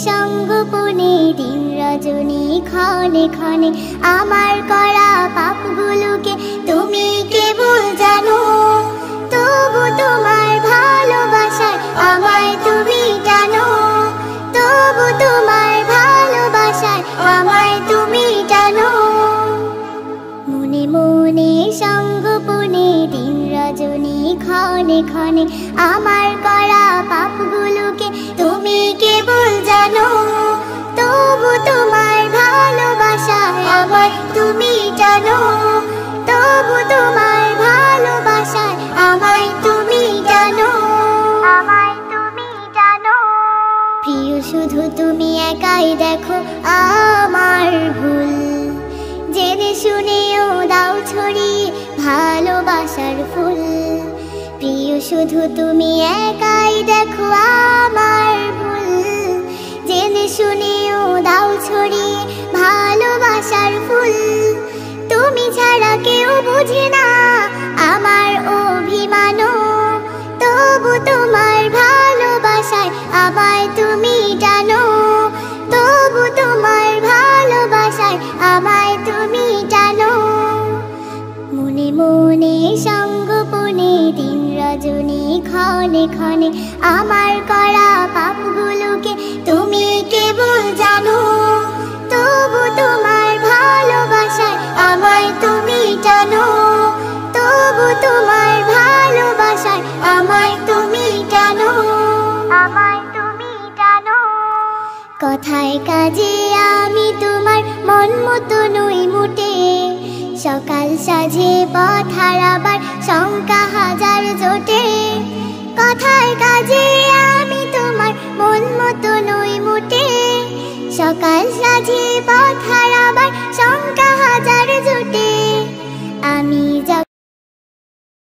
সঙ্গোপনে দিন রজনী ক্ষণে ক্ষণে আমার করা পাপগুলোকে তুমি কেবল জানো। তবু তোমার ভালোবাসায় আমায় তুমি টানো, তবু তোমার ভালোবাসায় আমায় তুমি টানো। মনে মনে সঙ্গোপনে দিন রজনী ক্ষণে ক্ষণে আমার করা পাপগুলোকে তুমি কেবল জানো। তবু তোমার ভালোবাসায় আমায় তুমি টানো, তবু তোমার ভালোবাসায় আমায় তুমি টানো, আমায় তুমি টানো। প্রিয় শুধু তুমি একাই দেখো আমার ভুল, জেনে শুনেও দাও ছড়িয়ে ভালোবাসার ফুল। প্রিয় শুধু তুমি একাই দেখো আমার ভুল, জেনে শুনেও দাও ছড়িয়ে ভালোবাসার ফুল। তুমি ছাড়া কেউ বুঝে না আমার অভিমানও, তবু তোমার ভালোবাসায় আমায় তুমি টানো, তবু তোমার ভালোবাসায় আমায় তুমি টানো। মনে মনে সঙ্গোপনে দিন রজনী ক্ষণে ক্ষণে আমার করা পাপগুলোকে তুমি কেবল জানো। তবু তোমার ভালোবাসায় আমায় তুমি টানো, তবু তোমার ভালোবাসায় আমায় তুমি টানো, আমায় তুমি টানো। কথায় কাজে আমি তোমার মন মতো নই মোটে, সকাল সাজে পথ হারাবার শঙ্কা হাজার জোটে। কথায় কাজে আমি তোমার মন মতো নই মোটে, সকাল সাজে পথ হারাবার শঙ্কা